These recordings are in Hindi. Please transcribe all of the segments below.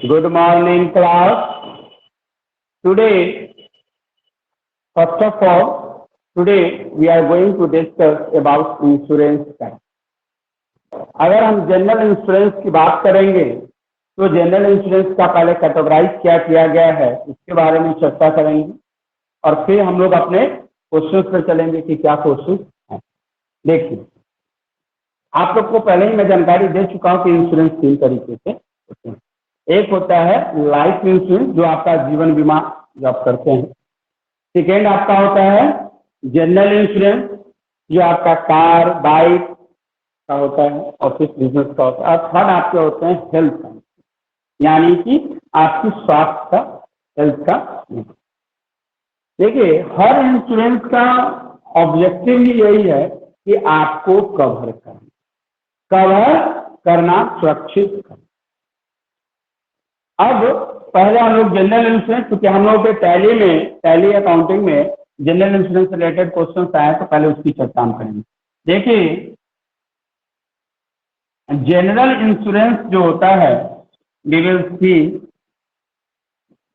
Good morning, class. Today, first of all, today we are going to discuss about insurance type. अगर हम जनरल इंश्योरेंस की बात करेंगे तो जनरल इंश्योरेंस का पहले कैटेगराइज क्या किया गया है इसके बारे में चर्चा करेंगे और फिर हम लोग अपने क्वेश्चंस पर चलेंगे कि क्या क्वेश्चन है। देखिए, आप लोग को पहले ही मैं जानकारी दे चुका हूं कि इंश्योरेंस तीन तरीके से होते हैं। एक होता है लाइफ इंश्योरेंस जो आपका जीवन बीमा जो आप करते हैं। सेकेंड आपका होता है जनरल इंश्योरेंस जो आपका कार बाइक का होता है, ऑफिस बिजनेस का होता है। और थर्ड आपके होते हैं हेल्थ का, यानी कि आपकी स्वास्थ्य का, हेल्थ का। देखिए, हर इंश्योरेंस का ऑब्जेक्टिव ही यही है कि आपको कवर करना, सुरक्षित करना। अब पहले हम लोग जनरल इंश्योरेंस, क्योंकि हम लोग के टैली अकाउंटिंग में जनरल इंश्योरेंस रिलेटेड क्वेश्चन आए तो पहले उसकी चर्चा हम करेंगे। देखिए, जनरल इंश्योरेंस जो होता है डिटेल्स की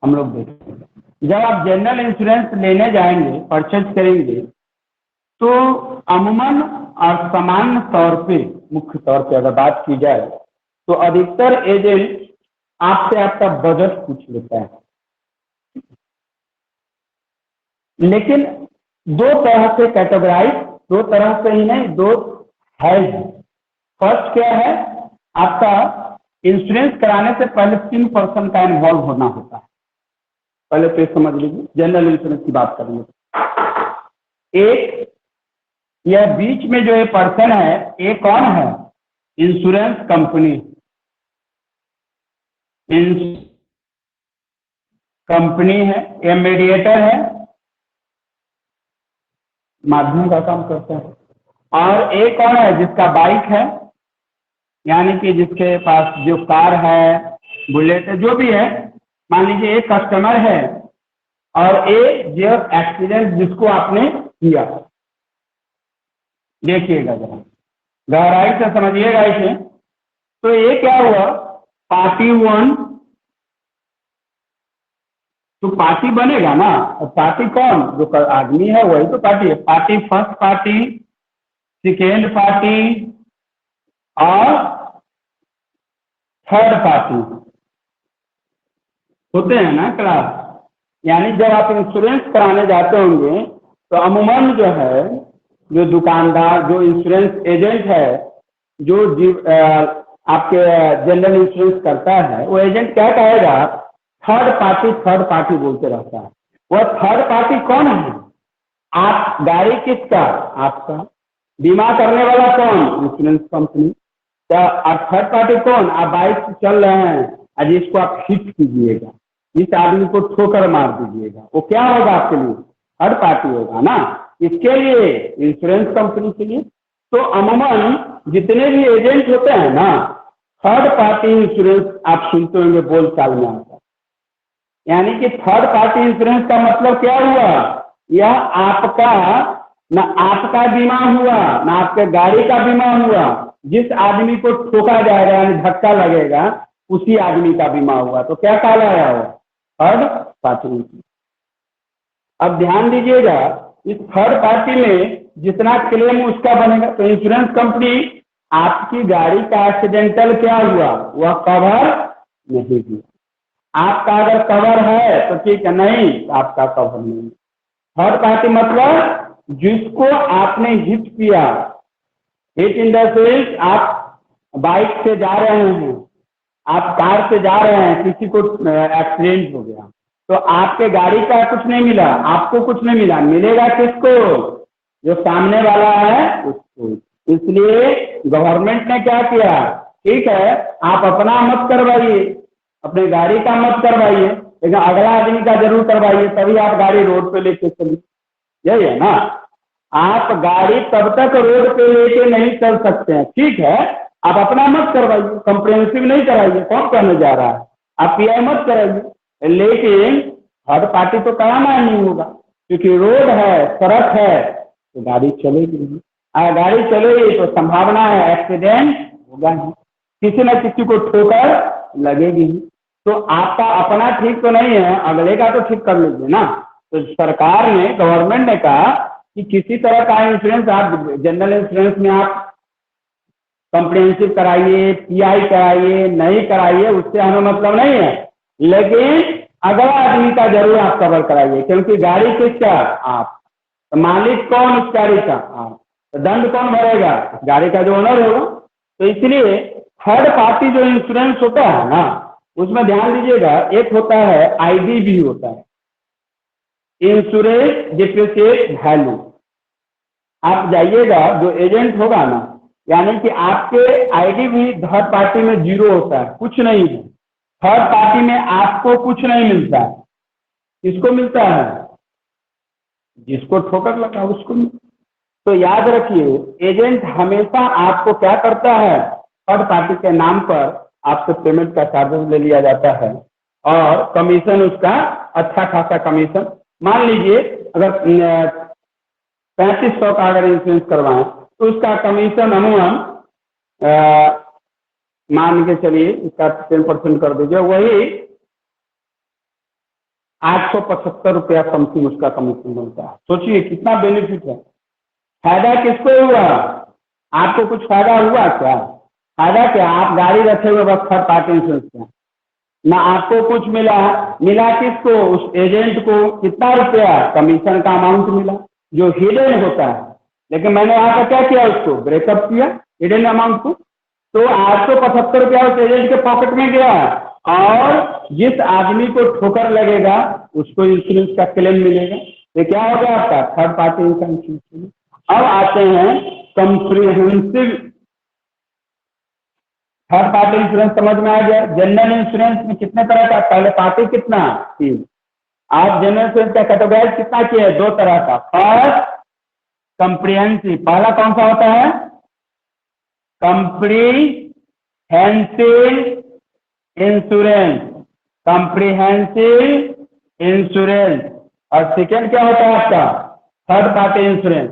हम लोग देखेंगे। जब आप जनरल इंश्योरेंस लेने जाएंगे, परचेज करेंगे, तो अमूमन और सामान्य तौर पे, मुख्य तौर पे अगर बात की जाए तो अधिकतर एजेंट आपसे आपका बजट पूछ लेता है। लेकिन दो तरह से कैटेगराइज, दो तरह से ही नहीं, दो है। फर्स्ट क्या है, आपका इंश्योरेंस कराने से पहले 3 पर्सन का इन्वॉल्व होना होता है। पहले तो समझ लीजिए, जनरल इंश्योरेंस की बात करेंगे। एक यह बीच में जो ये पर्सन है, ये कौन है? Insurance company. कंपनी है, ये मीडिएटर है, माध्यम का काम करता है। और एक कौन है? जिसका बाइक है, यानी कि जिसके पास जो कार है, बुलेट है, जो भी है, मान लीजिए एक कस्टमर है और एक जो एक्सीडेंट जिसको आपने किया। देखिएगा जरा, गहराई से समझिएगा इसे। तो ये क्या हुआ? पार्टी 1, तो पार्टी बनेगा ना। और पार्टी कौन? जो आदमी है वही तो पार्टी है। Party first party, second party और थर्ड पार्टी होते हैं ना क्लास। यानी जब आप इंश्योरेंस कराने जाते होंगे तो अमूमन जो है, जो दुकानदार, जो इंश्योरेंस एजेंट है, जो आपके जनरल इंश्योरेंस करता है, वो एजेंट क्या कहेगा? थर्ड पार्टी बोलते रहता है। वह थर्ड पार्टी कौन है? आप गाड़ी किसका? आपका। बीमा करने वाला कौन? Insurance company. आप थर्ड पार्टी कौन? आप बाइक से चल रहे हैं और जिसको आप हिट कीजिएगा, इस आदमी को ठोकर मार दीजिएगा, वो क्या होगा आपके लिए? थर्ड पार्टी होगा ना। इसके लिए इंश्योरेंस कंपनी के लिए तो अमूमन जितने भी एजेंट होते हैं ना, थर्ड पार्टी इंश्योरेंस आप सुनते होंगे बोलचाल में आता है। यानी कि थर्ड पार्टी इंश्योरेंस का मतलब क्या हुआ? यह आपका, ना आपका बीमा हुआ, ना आपके गाड़ी का बीमा हुआ। जिस आदमी को ठोका जाएगा यानी धक्का लगेगा, उसी आदमी का बीमा हुआ। तो क्या कहलाया हुआ? Third party. अब ध्यान दीजिएगा, इस थर्ड पार्टी में जितना क्लेम उसका बनेगा, तो इंश्योरेंस कंपनी आपकी गाड़ी का एक्सीडेंटल क्या हुआ वह कवर नहीं हुआ। आपका अगर कवर है तो ठीक है, नहीं आपका कवर नहीं। थर्ड पार्टी मतलब जिसको आपने हिट किया। हिट इन द सेंस, आप बाइक से जा रहे हैं, आप कार से जा रहे हैं, किसी को एक्सीडेंट हो गया तो आपके गाड़ी का कुछ नहीं मिला, आपको कुछ नहीं मिला, मिलेगा किसको? जो सामने वाला है उसको। इसलिए गवर्नमेंट ने क्या किया? ठीक है, आप अपना मत करवाइए, अपने गाड़ी का मत करवाइए, लेकिन अगला आदमी का जरूर करवाइए, तभी आप गाड़ी रोड पे लेके चलिए। यही है ना। आप गाड़ी तब तक रोड पे लेके नहीं चल सकते हैं, ठीक है, आप अपना मत करवाइए, कंप्रेहेंसिव नहीं कराइए, कौन करने जा रहा है? आप पीआई मत कराइए, लेकिन थर्ड पार्टी तो कराना ही नहीं होगा, क्योंकि रोड है, सड़क है, तो गाड़ी चलेगी नहीं। अगर गाड़ी चलेगी तो संभावना है एक्सीडेंट होगा ही, किसी न किसी को ठोकर लगेगी ही। तो आपका अपना ठीक तो नहीं है, अगले का तो ठीक कर लीजिए ना। तो सरकार ने, गवर्नमेंट ने कहा कि किसी तरह का इंश्योरेंस आप जनरल इंश्योरेंस में आप कॉम्प्रिहेंसिव कराइए, पीआई कराइए, नहीं कराइए, उससे हमें मतलब नहीं है, लेकिन अगला आदमी का जरूर आप कवर कराइए, क्योंकि गाड़ी किसका? आप। तो मालिक कौन उस गाड़ी का? आप। तो दंड कौन भरेगा? गाड़ी का जो ओनर होगा। तो इसलिए थर्ड पार्टी जो इंश्योरेंस होता है ना, उसमें ध्यान दीजिएगा, एक होता है आईडीवी होता है, इंश्योरेंस डिप्रिसिएट वैल्यू। आप जाइएगा, जो एजेंट होगा ना, यानी कि आपके आईडीवी थर्ड पार्टी में जीरो होता है, कुछ नहीं है। थर्ड पार्टी में आपको कुछ नहीं मिलता है। किसको मिलता है? जिसको ठोकर लगा उसको मिलता। तो याद रखिए, एजेंट हमेशा आपको क्या करता है? थर्ड पार्टी के नाम पर आपसे पेमेंट का चार्जेस ले लिया जाता है, और कमीशन उसका अच्छा खासा कमीशन। मान लीजिए अगर 3500 का अगर इंश्योरेंस करवाएं तो उसका कमीशन अमूमन मान के चलिए इसका 10% कर दीजिए, वही 875 रुपया समथिंग उसका कमीशन बनता है। सोचिए कितना बेनिफिट है। फायदा किसको हुआ? आपको कुछ फायदा हुआ क्या? फायदा क्या? आप गाड़ी रखे हुए बस थर्ड पार्टी इंश्योरेंस का, ना आपको कुछ मिला। मिला किसको? उस एजेंट को। कितना रुपया? कमीशन का अमाउंट मिला, जो हिडन होता है। लेकिन मैंने यहाँ पर क्या किया? उसको ब्रेकअप किया, हिडन अमाउंट को। तो 875 रुपया उस एजेंट के पॉकेट में गया, और जिस आदमी को ठोकर लगेगा उसको इंश्योरेंस का क्लेम मिलेगा। ये क्या हो गया आपका? Third party insurance. अब आते हैं कॉम्प्रिहेंसिव। थर्ड पार्टी इंश्योरेंस समझ में आ गया। जनरल इंश्योरेंस में कितने तरह का? पहले पार्टी कितना? 3। आप जनरल इंश्योरेंस का कैटेगराइज कितना किए? 2 तरह का। First comprehensive. पहला कौन सा होता है? Comprehensive insurance. Comprehensive insurance. और सेकेंड क्या होता है आपका? Third party insurance.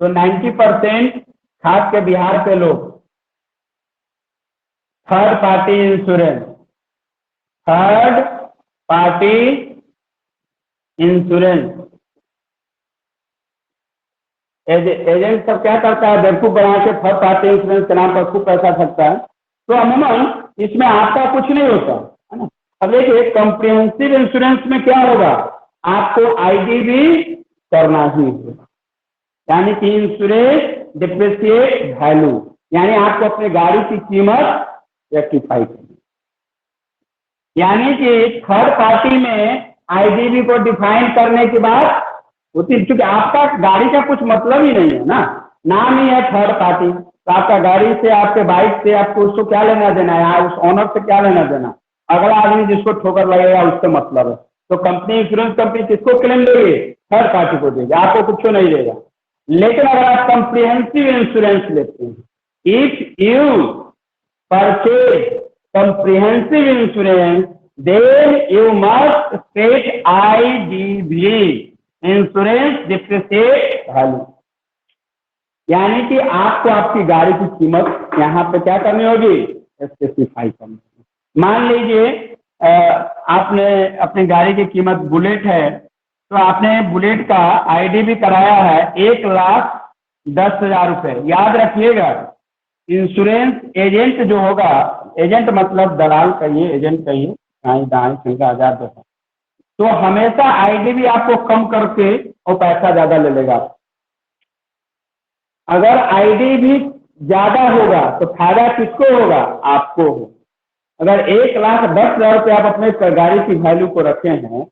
तो 90% खास के बिहार के लोग third party insurance, third party insurance. Agent सब क्या करता है? बेवकूफ बना के थर्ड पार्टी इंश्योरेंस के नाम पर खूब पैसा सकता है। तो अमूमन इसमें आपका कुछ नहीं होता है ना। अब देखिए, कॉम्प्रिहेंसिव इंश्योरेंस में क्या होगा? आपको आईडीवी करना ही होगा, यानी कि इंश्योरेंस डिप्रिसिएट वैल्यू, यानी आपको अपनी गाड़ी की कीमत रेक्टिफाई करनी। यानी कि थर्ड पार्टी में आईडीवी को डिफाइन करने के बाद होती, क्योंकि आपका गाड़ी का कुछ मतलब ही नहीं है ना, नाम ही है थर्ड पार्टी। तो आपका गाड़ी से, आपके बाइक से आपको उसको क्या लेना देना है? उस ऑनर से क्या लेना देना? अगला आदमी जिसको ठोकर लगेगा उससे मतलब है। तो कंपनी, इंश्योरेंस कंपनी किसको क्लेम देगी? थर्ड पार्टी को देगी, आपको कुछ नहीं देगा। लेकिन अगर आप कॉम्प्रिहेंसिव इंश्योरेंस लेते हैं, if you purchase comprehensive insurance, then you must state IDV, insurance depreciate value. यानी कि आपको आपकी गाड़ी की कीमत यहाँ पे क्या करनी होगी? स्पेसिफाई करनी होगी। मान लीजिए आपने अपनी गाड़ी की कीमत बुलेट है, तो आपने बुलेट का आईडीवी कराया है 1,10,000 रुपये। याद रखिएगा, इंश्योरेंस एजेंट जो होगा, एजेंट मतलब दलाल कहिए, एजेंट कहिए, दाएं दाएं कहेगा 1,010, तो हमेशा आईडीवी आपको कम करके वो पैसा ज्यादा ले लेगा। अगर आईडीवी ज्यादा होगा तो फायदा किसको होगा? आपको हो। अगर 1,10,000 रुपये आप अपने गाड़ी की वैल्यू को रखे हैं,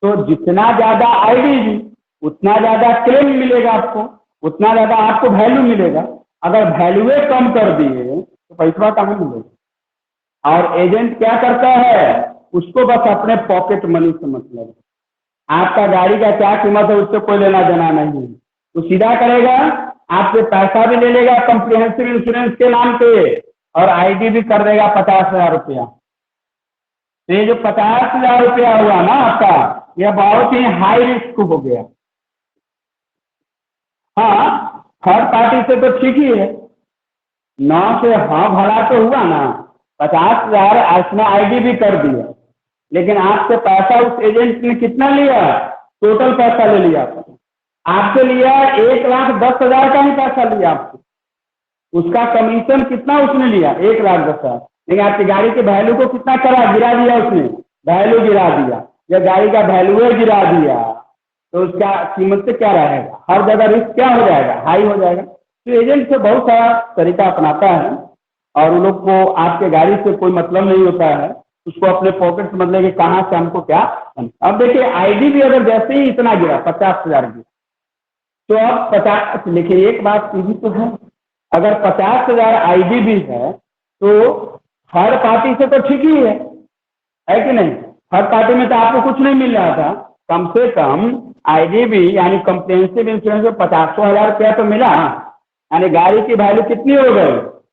तो जितना ज्यादा आईडीवी उतना ज्यादा क्लेम मिलेगा आपको, उतना ज्यादा आपको वैल्यू मिलेगा। अगर वैल्यूए कम कर दिए तो पैसा कहाँ मिलेगा? और एजेंट क्या करता है? उसको बस अपने पॉकेट मनी से मतलब है। आपका गाड़ी का क्या कीमत है उससे कोई लेना देना नहीं। तो सीधा करेगा, आपसे पैसा भी ले लेगा कॉम्प्रिहेंसिव इंश्योरेंस के नाम पे, और आईडी भी कर देगा 50,000 रुपया। तो ये जो 50,000 रुपया हुआ ना आपका, यह बहुत ही हाई रिस्क हो गया। हाँ, थर्ड पार्टी से तो ठीक ही है, 9 से हाँ भला तो हुआ ना। 50,000 इसमें आईडी भी कर दिया, लेकिन आपसे पैसा उस एजेंट ने कितना लिया, टोटल पैसा ले लिया आपसे लिया 1,10,000 का ही पैसा लिया आपसे, उसका कमीशन कितना उसने लिया 1,10,000, लेकिन आपकी गाड़ी के वैल्यू को कितना करा, गिरा दिया उसने, वैल्यू गिरा दिया। जब गाड़ी का वैल्यू गिरा दिया तो उसका कीमत से क्या रहेगा, हर जगह रिस्क क्या हो जाएगा, हाई हो जाएगा। तो एजेंट से बहुत सारा तरीका अपनाता है और उन लोग को आपके गाड़ी से कोई मतलब नहीं होता है, उसको अपने पॉकेट से मतलब कि कहाँ से हमको क्या। अब देखिए आईडी भी अगर जैसे ही इतना गिरा 50,000 गिरा तो अब 50, देखिए एक बात ये भी तो है, अगर 50,000 आईडी भी है तो हर पार्टी से तो ठीक ही है कि नहीं, हर पार्टी में तो आपको कुछ नहीं मिल रहा था, कम से कम आईडी भी यानी कॉम्प्रिहेंसिव इंश्योरेंस में 50,000 रुपया तो मिला, यानी गाड़ी की वैल्यू कितनी हो गई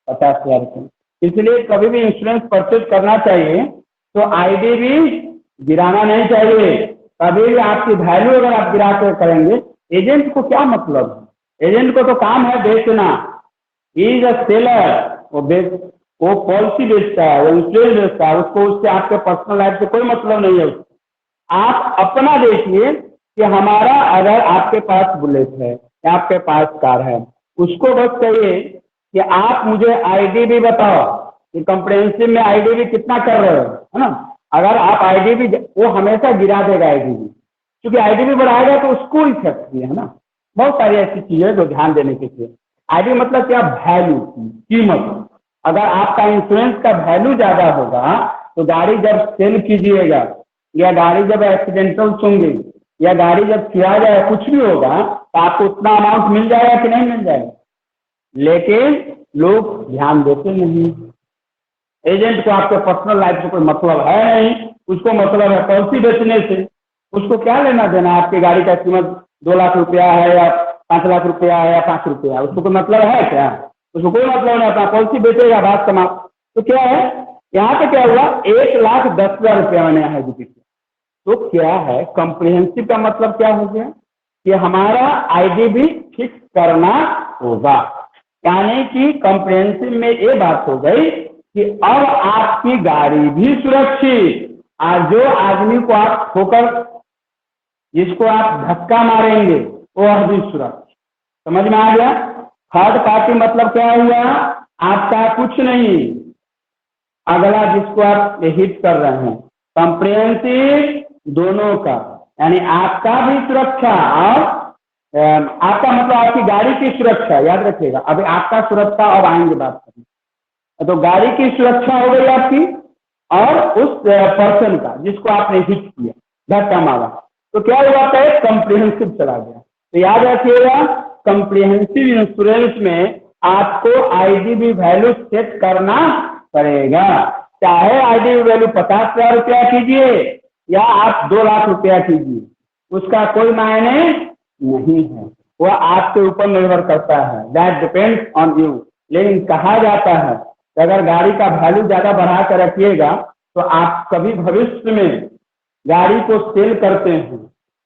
50,000 रुपये। इसलिए कभी भी इंश्योरेंस परचेज करना चाहिए तो आईडी भी गिराना नहीं चाहिए, कभी भी आपकी वैल्यू अगर आप गिरा कर करेंगे, एजेंट को क्या मतलब, एजेंट को तो काम है बेचना, इज अ सेलर, वो पॉलिसी बेचता है, वो इंश्योरेंस बेचता है, उसको उससे आपके पर्सनल लाइफ से कोई मतलब नहीं है। आप अपना देखिए कि हमारा अगर आपके पास बुलेट है या आपके पास कार है, उसको बस चाहिए कि आप मुझे आईडी भी बताओ कि कॉम्प्रिहेंसिव में आईडी भी कितना कर रहे हो, है ना। अगर आप आईडी भी, वो हमेशा गिरा देगा आईडी भी, क्योंकि आईडी भी बढ़ाएगा तो उसको इफेक्ट भी है ना। बहुत सारी ऐसी चीजें जो ध्यान देने की चाहिए। आईडी मतलब क्या, वैल्यू, कीमत। अगर आपका इंश्योरेंस का वैल्यू ज्यादा होगा तो गाड़ी जब सेल कीजिएगा या गाड़ी जब एक्सीडेंटल होंगे या गाड़ी जब चुरा जाए, कुछ भी होगा तो आपको उतना अमाउंट मिल जाएगा कि नहीं मिल जाएगा, लेकिन लोग ध्यान देते नहीं। एजेंट को आपके पर्सनल लाइफ से कोई मतलब है नहीं, उसको मतलब है पॉलिसी बेचने से, उसको क्या लेना देना आपकी गाड़ी का कीमत 2 लाख रुपया है या 5 लाख रुपया है या 5 रुपया, उसको कोई मतलब है क्या, उसको कोई मतलब नहीं, अपना पॉलिसी बेचेगा, बात कमा। तो क्या है यहाँ पे क्या हुआ, 1,10,000 रुपया मैंने यहाँ एजुकेट किया। तो क्या है कॉम्प्रिहेंसिव का मतलब क्या हो गया कि हमारा आईडी भी फिक्स करना होगा, यानी कि कॉम्प्रिहेंसिव में ये बात हो गई कि अब आपकी गाड़ी भी सुरक्षित, आज जो आदमी को आप ठोकर, जिसको आप धक्का मारेंगे वह भी सुरक्षित। समझ में आ गया। थर्ड पार्टी मतलब क्या हुआ, आपका कुछ नहीं, अगला जिसको आप हिट कर रहे हैं, कॉम्प्रिहेंसिव दोनों का, यानी आपका भी सुरक्षा और आपका मतलब आपकी गाड़ी की सुरक्षा, याद रखिएगा। अभी आपका सुरक्षा अब आएंगे बात करने, तो गाड़ी की सुरक्षा हो गई आपकी और उस पर्सन का जिसको आपने हिट किया, धक्का मारा, तो क्या हुआ था, कॉम्प्रिहेंसिव चला गया। तो याद रखिएगा कॉम्प्रिहेंसिव इंश्योरेंस में आपको आईडीबी वैल्यू सेट करना पड़ेगा, चाहे आईडीबी वैल्यू 50,000 रुपया कीजिए या आप 2 लाख रुपया कीजिए, उसका कोई मायने नहीं है, वह आपके ऊपर निर्भर करता है, दैट डिपेंड्स ऑन यू। लेकिन कहा जाता है कि अगर गाड़ी का वैल्यू ज्यादा बढ़ा कर रखिएगा तो आप कभी भविष्य में गाड़ी को सेल करते हैं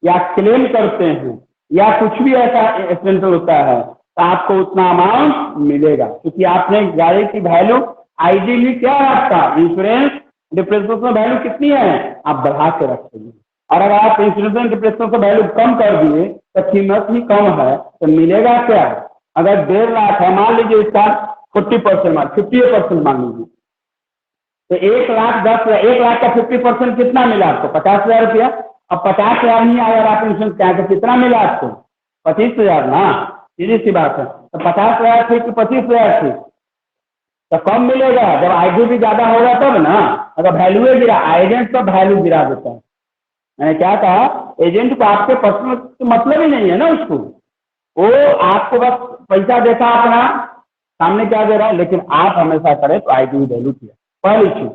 या क्लेम करते हैं या कुछ भी ऐसा एक्सीडेंट होता है तो आपको उतना अमाउंट मिलेगा, क्योंकि आपने गाड़ी की वैल्यू आईडी में क्या रखा, इंश्योरेंस डिप्रिसिएशन वैल्यू कितनी है आप बढ़ा के रखेंगे, और अगर आप इंश्योरेंस डिप्रिसिएशन वैल्यू कम कर दिए तो कीमत ही कम है तो मिलेगा क्या। अगर 1.5 लाख है, मान लीजिए इसका 40% मान 50% मान लीजिए, तो 1,10,000 का 50% कितना मिला आपको 50,000 रुपया। अब 50,000 नहीं अगर आप इंश्योरेंस क्या तो कितना मिला आपको 25,000 ना, सीधी सी बात है। तो 50,000 ठीक कि 25,000 ठीक, तो कम मिलेगा जब आईडी भी ज्यादा होगा तब ना। अगर वैल्यू गिरा, एजेंट तो वैल्यू गिरा देता है, मैंने क्या कहा, एजेंट को आपके पर्सनल मतलब ही नहीं है ना, उसको वो आपको बस पैसा देखा अपना सामने क्या दे रहा है, लेकिन आप हमेशा करें तो आईडी वैल्यू किया पहली चीज।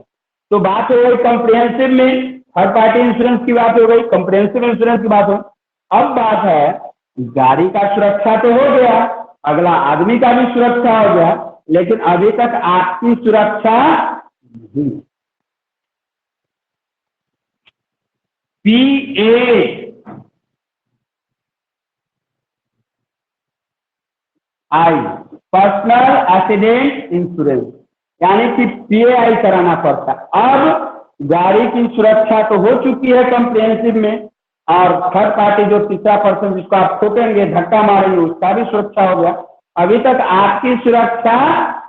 तो बात हो गई कॉम्प्रिहेंसिव में, थर्ड पार्टी इंश्योरेंस की बात हो गई, कॉम्प्रिहेंसिव इंश्योरेंस की बात हो। अब बात है गाड़ी का सुरक्षा तो हो गया, अगला आदमी का भी सुरक्षा हो गया, लेकिन अभी तक आपकी सुरक्षा नहीं। PA पर्सनल एक्सीडेंट इंश्योरेंस, यानी कि PAI कराना पड़ता है। अब गाड़ी की सुरक्षा तो हो चुकी है कम्प्रिहेंसिव में, और थर्ड पार्टी जो तीसरा पर्सन जिसको आप ठोकेंगे, धक्का मारेंगे, उसका भी सुरक्षा हो गया। अभी तक आपकी सुरक्षा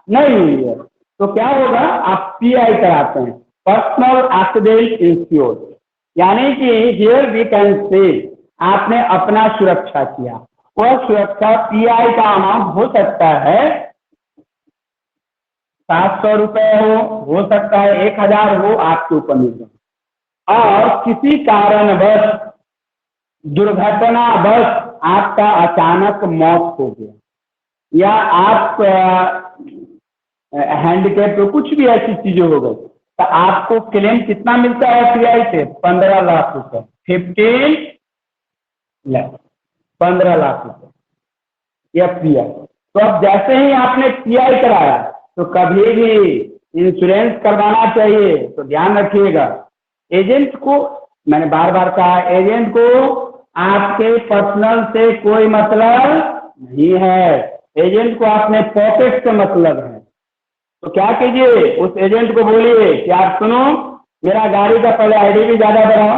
नहीं हुई है, तो क्या होगा, आप पीआई कराते हैं, पर्सनल एक्सीडेंट इंश्योर, यानी कि हियर वी कैन से आपने अपना सुरक्षा किया। वह सुरक्षा पीआई का अमाउंट हो सकता है 700 रुपए हो सकता है 1000 हो, आपके ऊपर निर्भर। और किसी कारणवश दुर्घटनावश आपका अचानक मौत हो गया, या आप हैंडीकैप कुछ भी ऐसी चीजें हो गई, तो आपको क्लेम कितना मिलता है पीआई से? 15 लाख रुपए, 15 लाख, 15 लाख रुपए या पीआई। तो अब जैसे ही आपने पीआई कराया, तो कभी भी इंश्योरेंस करवाना चाहिए तो ध्यान रखिएगा, एजेंट को, मैंने बार बार कहा, एजेंट को आपके पर्सनल से कोई मतलब नहीं है, एजेंट को अपने पॉकेट से मतलब है। तो क्या कीजिए, उस एजेंट को बोलिए कि आप सुनो, मेरा गाड़ी का पहले आईडीवी ज्यादा बढ़ाओ,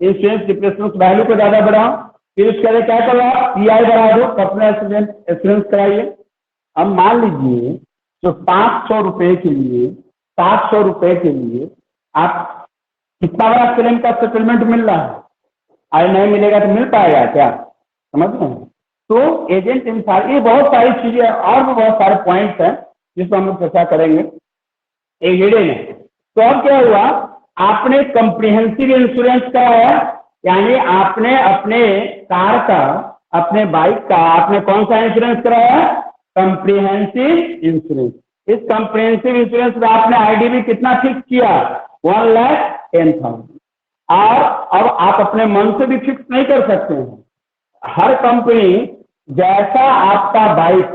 इंश्योरेंस डिप्रेशन वैल्यू को ज्यादा बढ़ाओ, फिर उसके लिए क्या करो, पीआई बढ़ा दो, पर्सनल इंश्योरेंस कराइए। अब मान लीजिए तो 500 रुपए के लिए, 700 रुपए के लिए आप कितना बड़ा क्लेम का सेटलमेंट मिल रहा है, आज नहीं मिलेगा तो मिल पाएगा क्या? समझ रहे हैं? तो एजेंट इन सारी, ये बहुत सारी चीजें और भी बहुत सारे पॉइंट्स हैं जिस पर हम लोग चर्चा करेंगे एक वीडियो में। तो अब क्या हुआ, आपने कम्प्रिहेंसिव इंश्योरेंस का है, यानी आपने अपने कार का, अपने बाइक का आपने कौन सा इंश्योरेंस कराया? Comprehensive insurance. इस कम्प्रिहेंसिव इंश्योरेंस में आपने आईडीवी कितना फिक्स किया? 1,10,000। और अब आप अपने मन से भी फिक्स नहीं कर सकते हैं, हर कंपनी जैसा आपका बाइक,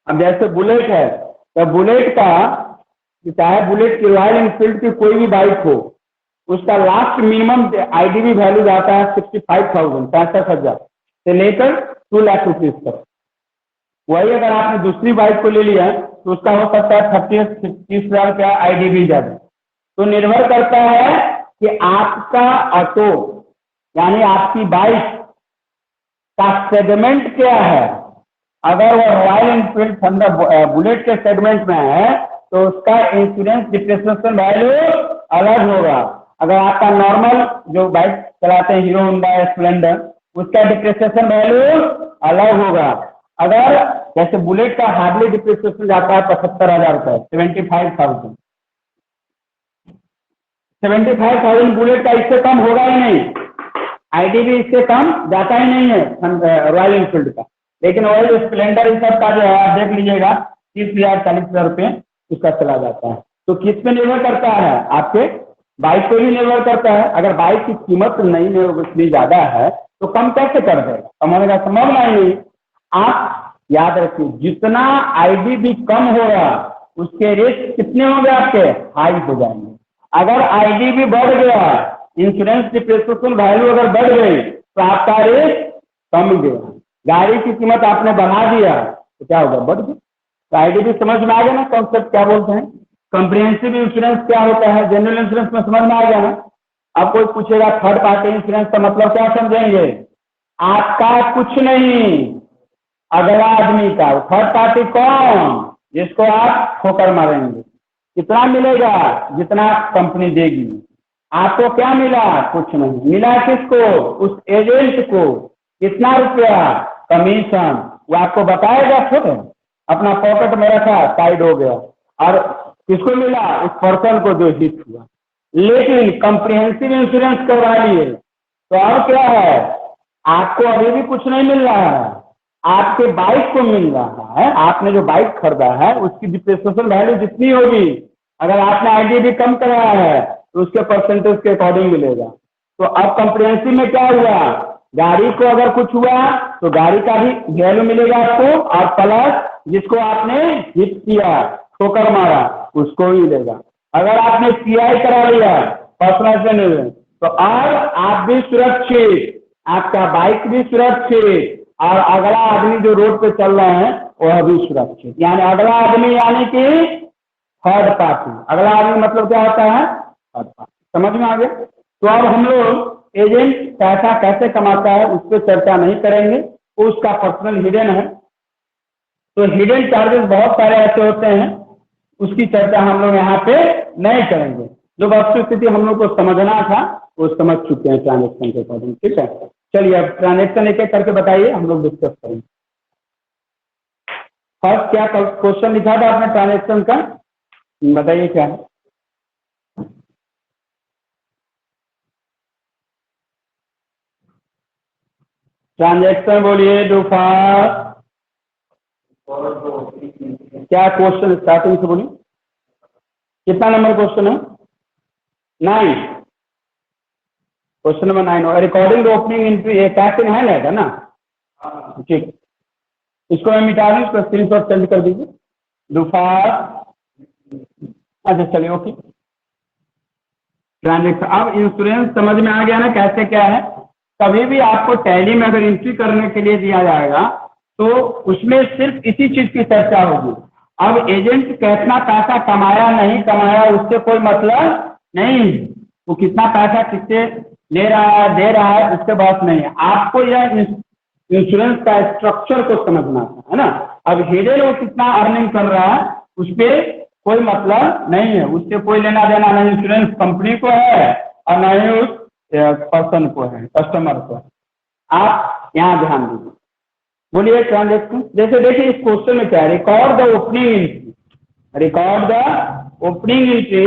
अब जैसे बुलेट है तो बुलेट का, चाहे बुलेट की, रॉयल एनफील्ड की कोई भी बाइक हो, उसका लास्ट मिनिमम आईडीवी वैल्यू जाता है 65,000, 65,000 से लेकर 2 लाख रुपीज तक। वही अगर आपने दूसरी बाइक को ले लिया तो उसका हो सकता है 30-30,000 का आईडीवी ज्यादा। तो निर्भर करता है कि आपका ऑटो, यानी आपकी बाइक का सेगमेंट क्या है। अगर वो रॉयल एनफील्ड थंडर बुलेट के सेगमेंट में है तो उसका इंश्योरेंस डिप्रिसिएशन वैल्यू अलग होगा। अगर आपका नॉर्मल जो बाइक चलाते हैं, हीरो होंडा स्प्लेंडर, उसका डिप्रिसिएशन वैल्यू अलग होगा। अगर जैसे बुलेट का हार्डली डिप्रिसिएशन जाता है 75,000 रुपए, 75,000, 75,000 बुलेट का, इससे कम होगा ही नहीं, आईडीवी इससे कम जाता ही नहीं है रॉयल एनफील्ड का। लेकिन ऑयल स्प्लेंडर इन सब का जो है आप देख लीजिएगा 30,000 40,000 रुपये उसका चला जाता है। तो किस पे निर्भर करता है? आपके बाइक पे भी निर्भर करता है। अगर बाइक की कीमत नहीं है उतनी ज्यादा है तो कम कैसे कर देगा? कम होने का संभावना ही नहीं। आप याद रखिए, जितना आईडीवी कम होगा उसके रिस्क कितने होंगे? आपके हाई हो जाएंगे। अगर आईडीवी बढ़ गया, इंश्योरेंस डिप्रिसिएशन वैल्यू अगर बढ़ गई तो आपका रिस्क कम गया। गाड़ी की कीमत आपने बढ़ा दिया तो क्या होगा? बढ़ गया। तो आईडीवी समझ में आ गया ना कॉन्सेप्ट क्या बोलते हैं? कॉम्प्रिहेंसिव इंश्योरेंस क्या होता है? जनरल इंश्योरेंस में समझ में आ गया ना? अब कोई पूछेगा थर्ड पार्टी इंश्योरेंस का मतलब क्या समझेंगे? आपका कुछ नहीं, अगला आदमी का। थर्ड पार्टी कौन? जिसको आप ठोकर मारेंगे। कितना मिलेगा? जितना कंपनी देगी। आपको क्या मिला? कुछ नहीं मिला। किसको? उस एजेंट को। कितना रुपया? कमीशन। वो आपको बताएगा खुद, अपना पॉकेट में रखा, साइड हो गया। और किसको मिला? उस पर्सन को जो हिट हुआ। लेकिन कम्प्रिहेंसिव इंश्योरेंस करवा लिए तो अब क्या है? आपको अभी भी कुछ नहीं मिल रहा है, आपके बाइक को मिल रहा है। आपने जो बाइक खरीदा है उसकी डिप्रिसिएशन वैल्यू जितनी होगी, अगर आपने आईडीवी कम कराया है तो उसके परसेंटेज के अकॉर्डिंग मिलेगा। तो अब कम्प्रिहेंसिव में क्या हुआ? गाड़ी को अगर कुछ हुआ तो गाड़ी का भी वैल्यू मिलेगा आपको, और प्लस जिसको आपने हिट किया, ठोकर मारा, उसको ही मिलेगा। अगर आपने पीआई करा लिया पर्सनल, तो अब आप भी सुरक्षित, आपका बाइक भी सुरक्षित, और अगला आदमी जो रोड पे चल रहे हैं वह भी सुरक्षित। यानी अगला आदमी यानी कि थर्ड पार्टी। अगला आदमी मतलब क्या होता है? Third party. समझ में आ गया। तो अब हम लोग एजेंट पैसा कैसे कमाता है उस पर चर्चा नहीं करेंगे, उसका पर्सनल हिडन है। तो हिडन चार्जेस बहुत सारे ऐसे होते हैं, उसकी चर्चा हम लोग यहाँ पे नहीं करेंगे। जो वस्तुस्थिति हम लोग को समझना था वो समझ चुके हैं ट्रांजेक्शन के अकॉर्डिंग, ठीक है। चलिए अब ट्रांजेक्शन एक एक करके बताइए, हम लोग डिस्कस करेंगे। फर्स्ट क्या क्वेश्चन लिखा था आपने ट्रांजेक्शन का, बताइए क्या है। ट्रांजेक्शन बोलिए दुफार, क्या क्वेश्चन स्टार्टिंग से बोलिए, कितना नंबर क्वेश्चन है? 9, question number 9। Recording opening entry cash in hand है ना, ठीक। इसको मैं मिटा दूं, इसको स्क्रीनशॉट सेंड कर दीजिए दुफार। अच्छा चलिए ओके। ट्रांजेक्शन, अब इंश्योरेंस समझ में आ गया ना कैसे क्या है। कभी भी आपको टैली में अगर एंट्री करने के लिए दिया जाएगा तो उसमें सिर्फ इसी चीज की चर्चा होगी। अब एजेंट कितना पैसा कमाया नहीं कमाया उससे कोई मतलब नहीं, वो कितना पैसा किससे ले रहा है दे रहा है उससे बात नहीं है। आपको यह इंश्योरेंस का स्ट्रक्चर को समझना है ना। अब हिडन वो कितना अर्निंग कर रहा है उस पर कोई मतलब नहीं है, उससे कोई लेना देना नहीं इंश्योरेंस कंपनी को है और न ही उस पर्सन को है, कस्टमर को है। आप यहाँ ध्यान दीजिए, बोलिए ट्रांजेक्शन। जैसे देखिए इस क्वेश्चन में क्या है, record the opening entry, record the opening entry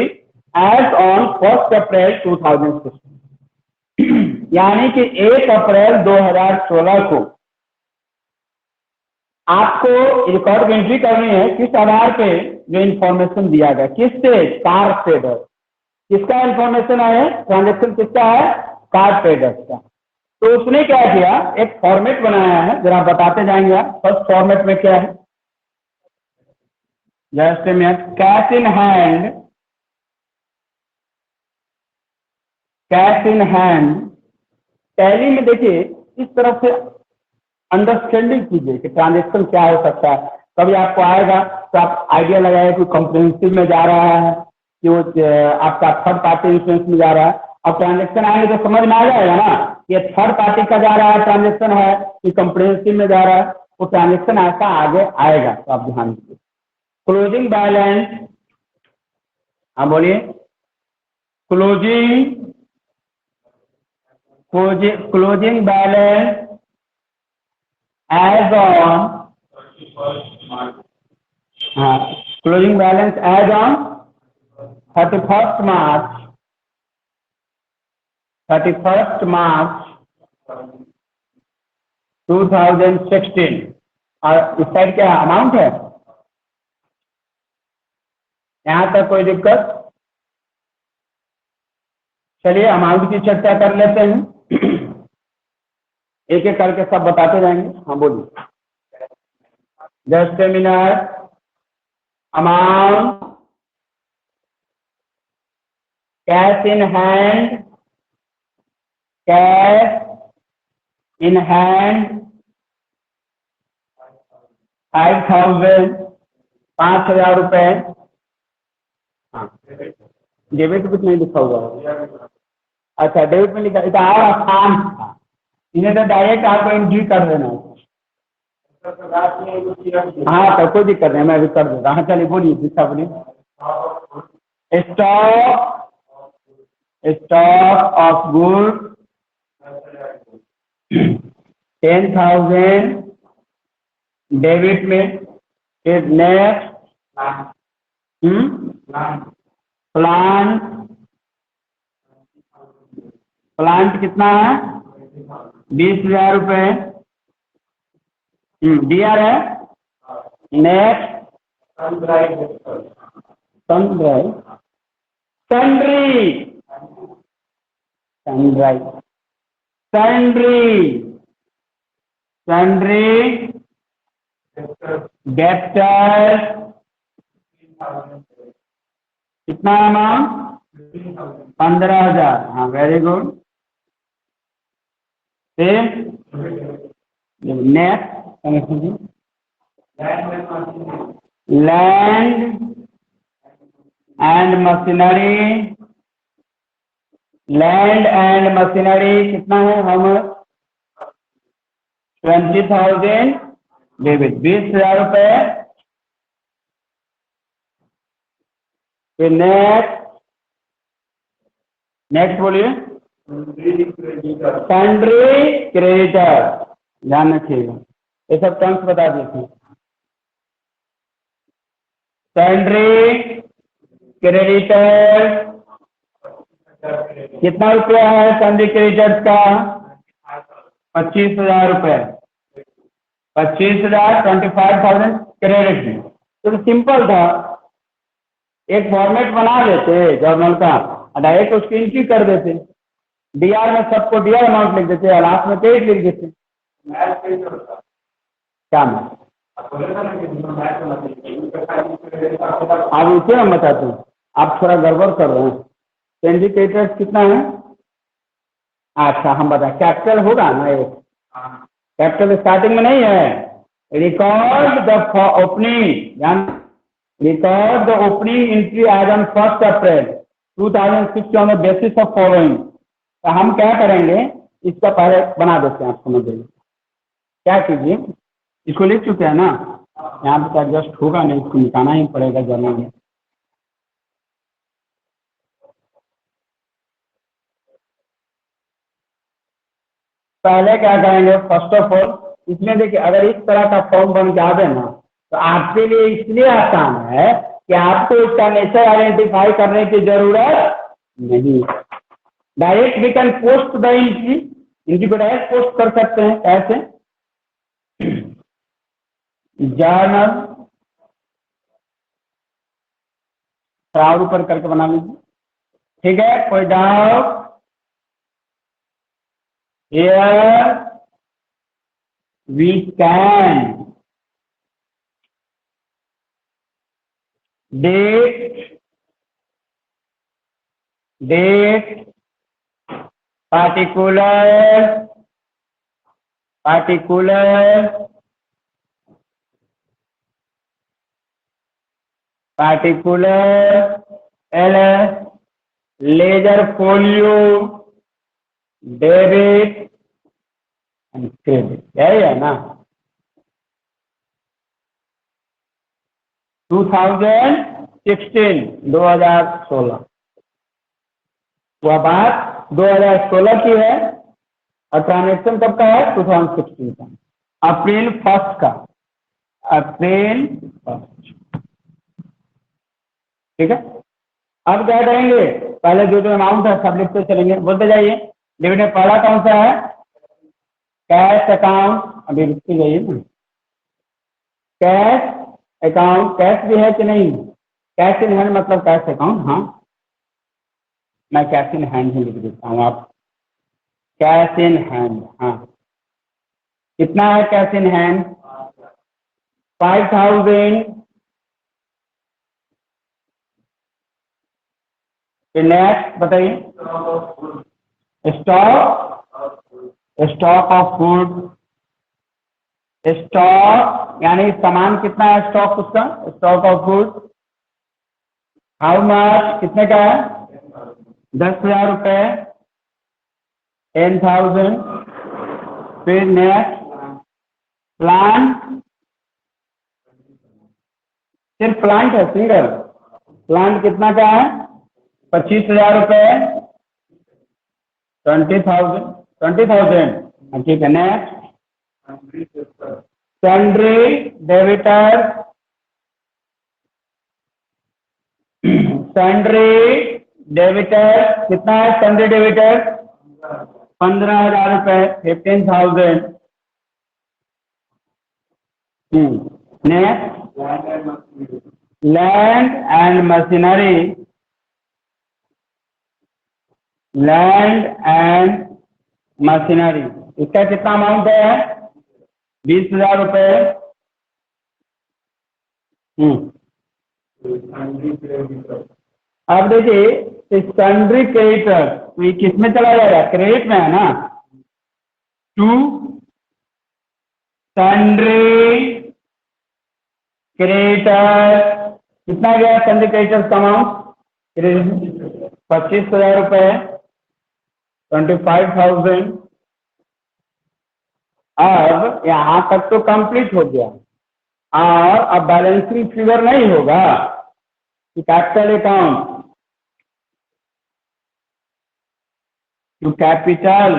as on 1 April 2016, यानी कि 1 अप्रैल 2016 को आपको रिकॉर्ड एंट्री करनी है। किस आधार पे? जो इंफॉर्मेशन दिया गया, किससे? Car trader. किसका इंफॉर्मेशन है? ट्रांजेक्शन किसका है? कार ट्रेडर का। तो उसने क्या किया, एक फॉर्मेट बनाया है, जरा बताते जाएंगे आप। फर्स्ट फॉर्मेट में क्या है, just minute, cash in hand, cash in hand. Tally में देखिए इस तरफ से अंडरस्टैंडिंग कीजिए कि ट्रांजेक्शन क्या हो सकता है। कभी आपको आएगा तो आप आइडिया लगाए कि कॉम्प्रिहेंसिव में जा रहा है कि वो आपका थर्ड पार्टी इंश्योरेंस में जा रहा है। अब ट्रांजेक्शन आएंगे तो समझ में आ जाएगा ना ये थर्ड पार्टी का जा रहा है ट्रांजेक्शन है कि कॉम्प्रिहेंसिव में जा रहा है। वो ट्रांजेक्शन ऐसा आगे आएगा, तो आप ध्यान दीजिए। क्लोजिंग बैलेंस, हाँ बोलिए। Closing closing balance as on, closing balance as on 31st March 2016। और इस साइड क्या अमाउंट है, यहाँ तक कोई दिक्कत? चलिए अमाउंट की चर्चा कर लेते हैं, एक एक करके सब बताते जाएंगे। हाँ बोलिए। Just a minute. Amount, cash in hand, cash in hand 5,000, 5,000 रुपए। हाँ डेबिट कुछ नहीं लिखा हुआ है, अच्छा डेबिट में लिखा, इतना और आसान था, इन्हें तो डायरेक्ट आपको एंट्री कर देना है। हाँ तो कोई दिक्कत नहीं, मैं अभी कर देता। हाँ चलिए बोलिए, दिशा बोलिए। Stock, stock of good 10,000 debit में। फिर नेक्स्ट प्लांट, प्लांट कितना है? 20,000 रुपए दिया है। Next सनड्राई, sundry, सनड्राई, sundry, sundry, debtor कितना अमाउंट? 15,000। हाँ वेरी गुड। फिर next land and machinery land and machinery कितना है, हम 20,000 डेबिट, 20,000 रुपए। फिर नेक्स्ट बोलिए, सन्ड्री क्रेडिटर, ध्यान रखिएगा ये सब टर्म्स बता देते हैं। सन्ड्री क्रेडिटर कितना रुपया है, सन्ड्री क्रेडिटर्स का 25,000 रुपए, 25,000, 25,000 क्रेडिट। तो सिंपल था, एक फॉर्मेट बना देते जर्नल का, डायरेक्ट उसकी एंट्री कर देते, डीआर में सबको डीआर अमाउंट लिख देते और लास्ट में क्रेडिट लिख देते। क्या मैं अब इसे हम बताते हैं, आप थोड़ा गड़बड़ कर रहे हैं। सन्ड्री क्रेडिटर्स कितना है, अच्छा हम बताएं, कैपिटल होगा ना, ये कैपिटल स्टार्टिंग में नहीं है। Record the opening, record the opening entry as on 1 April 2006 on the basis of following. तो हम क्या करेंगे, इसका पहले बना देते हैं, आप समझ जाइए। क्या कीजिए, इसको लिख चुके हैं ना, यहाँ पे एडजस्ट होगा नहीं, इसको निकालना ही पड़ेगा जर्नल में। पहले क्या करेंगे, फर्स्ट ऑफ ऑल इसमें देखिए, अगर इस तरह का फॉर्म बन के आवे ना, तो आपके लिए इसलिए आसान है कि आपको इसका नेचर आइडेंटिफाई करने की जरूरत नहीं। Direct we can post the entry को डायरेक्ट पोस्ट कर सकते हैं। कैसे, जर्नल थोड़ा ऊपर करके बना लीजिए, ठीक है, कोई doubt? Here we can date particular ledger folio debit and credit, यही है ना। 2016 वह बात 2016 की है और ट्रांजेक्शन कब का है, 2016 का, अप्रैल 1 का, अप्रैल 1। ठीक है, अब क्या करेंगे, पहले जो जो अमाउंट है सब लिखते चलेंगे, बोलते जाइए। डेबिट में पहला कौन सा है, कैश अकाउंट, अभी लिखते जाइए ना, कैश अकाउंट, कैश भी है कि नहीं, कैश इन हैंड मतलब कैश अकाउंट, हाँ मैं कैश इन हैंड ही लिख देता हूँ, आप कैश इन हैंड, हाँ कितना है कैश इन हैंड, 5,000। नेक्स्ट बताइए, स्टॉक ऑफ फूड, स्टॉक यानी सामान कितना है, स्टॉक उसका, stock of food how much, कितने का है, 10,000 रुपए, 10,000। फिर नेक्स्ट प्लांट, सिर्फ प्लांट है, सिंगल प्लांट कितना का है, 25,000 रुपए, 20,000, ठीक है। Next sundry debtor, sundry debtor कितना है, सन्ड्री डेबिटर 15,000 रुपए, 15,000। Next land and machinery, land and machinery इसका कितना अमाउंट है, 20,000 रुपए। अब देखिए सन्ड्री क्रेडिटर, तो ये किस में चला जाएगा, क्रेडिट में है ना, टू सन्ड्री क्रेडिटर कितना गया, सन्ड्री क्रेडिटर का अमाउंट 25,000 रुपए। 25,000। अब यहाँ तक तो कंप्लीट हो गया और अब बैलेंसिंग फिगर नहीं होगा कि capital account to capital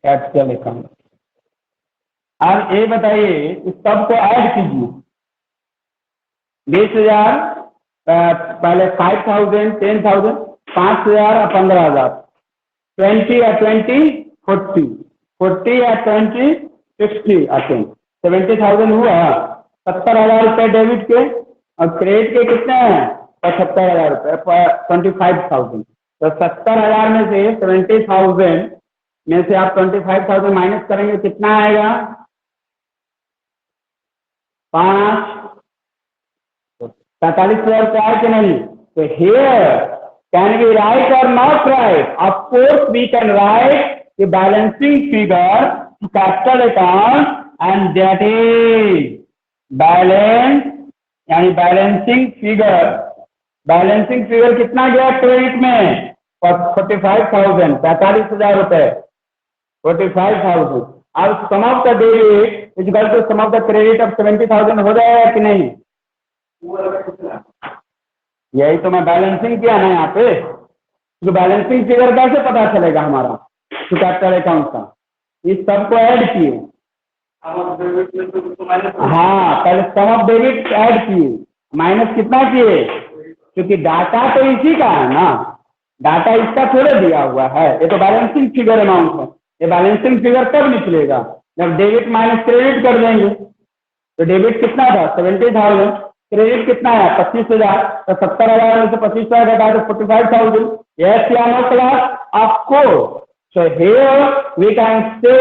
account. अब ये बताइए इस सब को ऐड कीजिए। 20,000 पहले 5,000, 10,000, 5,000 और 15,000, 20 या 20, 40, 40 या 20, 60 आते हैं, 70,000 हुआ। 70,000 रुपये डेबिट के और क्रेडिट के कितने हैं? 75,000 रुपये, 25,000। तो 70,000 में से 70,000 में से आप 25,000 माइनस करेंगे, कितना आएगा? 45,000 रुपये आए कि नहीं? तो हियर कैन वी राइट और not write? Of course we can write the balancing figure capital account and that is balance, यानी बैलेंसिंग फिगर। बैलेंसिंग फिगर कितना गया क्रेडिट में? 45,000, 45,000 रुपये, 45,000। अब sum of the debit is equal to sum of the credit of 70,000 हो जाएगा कि नहीं? यही तो मैं बैलेंसिंग किया ना यहाँ पे। तो बैलेंसिंग फिगर कैसे पता चलेगा हमारा तो कैपिटल अकाउंट का? इस सब को ऐड किए। हाँ, पहले सम ऑफ डेबिट ऐड किए, माइनस कितना किए? क्योंकि डाटा तो इसी का है ना, डाटा इसका थोड़े दिया हुआ है। ये तो बैलेंसिंग फिगर अमाउंट है। ये बैलेंसिंग फिगर कब निकलेगा? जब डेबिट माइनस क्रेडिट कर देंगे। तो डेबिट कितना था? 70,000। क्रेडिट कितना है? 25,000। तो 70,000 में से 25,000 घटा तो 45,000। यस या no class? Of course. So here we can say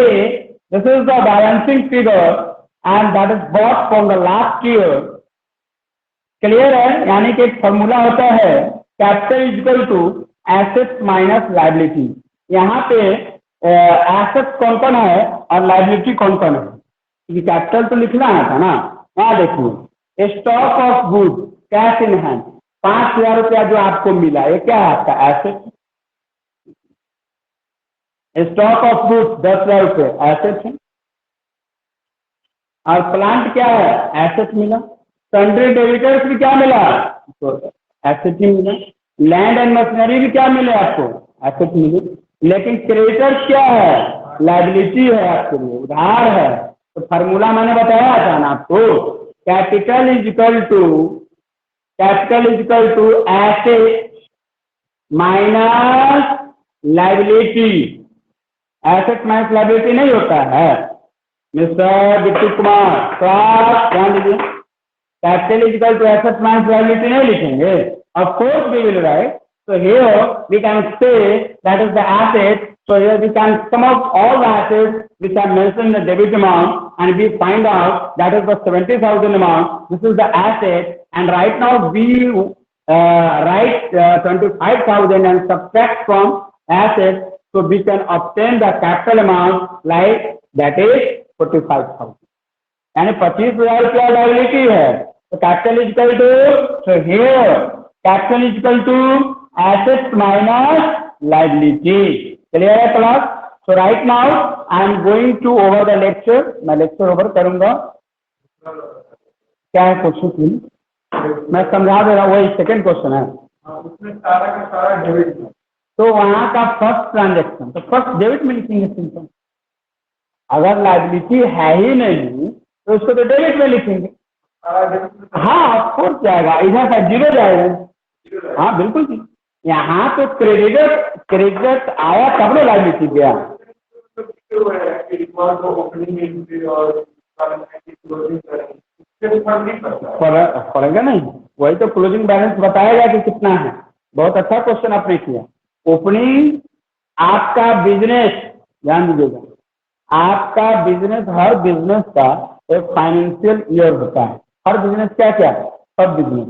this is the balancing figure and that is bought from the last year. Clear है? यानी कि एक फॉर्मूला होता है capital is equal to assets minus liability. यहाँ पे एसेट्स कौन कौन है और लायबिलिटी कौन कौन है? क्योंकि कैपिटल तो लिखना है था ना। यहाँ देखिए, stock of good cash in hand 5,000 रुपया जो आपको मिला, ये क्या है आपका? एसेट। स्टॉक ऑफ गुड 10,000 रुपये एसेट है। और प्लांट क्या है? एसेट मिला। सन्ड्री डेबिटर्स भी क्या मिला? तो एसेट ही मिला। लैंड एंड मशीनरी भी क्या मिले आपको? एसेट मिले। लेकिन क्रेडिटर्स क्या है? लायबिलिटी है आपके लिए, उधार है। तो फार्मूला मैंने बताया था ना आपको, capital is equal to asset minus liability. Asset minus liability नहीं होता है मिस्टर बिट्टू कुमार, क्लास ध्यान दीजिए। Capital is equal to asset minus liability नहीं लिखेंगे। Of course we will write. So here we can say that is the asset. So here we can sum up all the assets which are mentioned in the debit amount and we find out that is the 70,000 amount. This is the asset, and right now we write 25,000 and subtract from assets, so we can obtain the capital amount like that is 45,000. यानी 25,000 रुपया लायबिलिटी है। तो capital is equal to, so here capital is equal to assets minus liability. Clear है class? So right now I am going to over the lecture. मैं लेक्चर ओवर करूंगा। क्या है क्वेश्चन? मैं समझा दे रहा हूँ। वही सेकेंड क्वेश्चन है। उसमें सारा का सारा डेबिट, तो वहां का फर्स्ट ट्रांजेक्शन तो फर्स्ट डेबिट में लिखेंगे सिंपल। अगर लायबिलिटी है ही नहीं तो उसको तो डेबिट में लिखेंगे। हाँ ऑफकोर्स जाएगा, इधर का जीरो जाएगा। हाँ बिल्कुल जी। यहाँ तो क्रेडिट आया तब ना लायबिलिटी गया। पड़ेगा नहीं, वही तो क्लोजिंग बैलेंस बताएगा कि कितना है। बहुत अच्छा क्वेश्चन आपने किया। ओपनिंग आपका बिजनेस, ध्यान दीजिएगा, आपका बिजनेस, हर बिजनेस का एक फाइनेंशियल ईयर होता है। हर बिजनेस क्या क्या है? सब बिजनेस,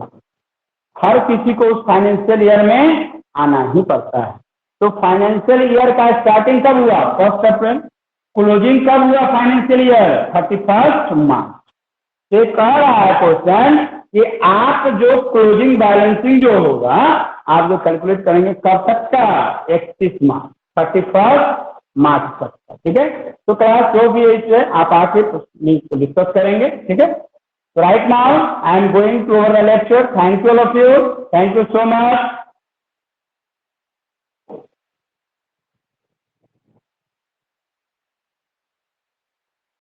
हर किसी को उस फाइनेंशियल ईयर में आना ही पड़ता है। तो फाइनेंशियल ईयर का स्टार्टिंग कब हुआ? 1 अप्रैल। क्लोजिंग कब हुआ फाइनेंशियल ईयर? 31 मार्च। ये कह रहा है क्वेश्चन कि आप जो क्लोजिंग बैलेंसिंग जो होगा आप जो कैलकुलेट करेंगे कब तक का, 31 मार्च, 31 मार्च तक का, ठीक है। तो क्लास जो भी है इससे आप आके डिस्कस करेंगे, ठीक है। Right now I am going to over the lecture. Thank you all of you, thank you so much.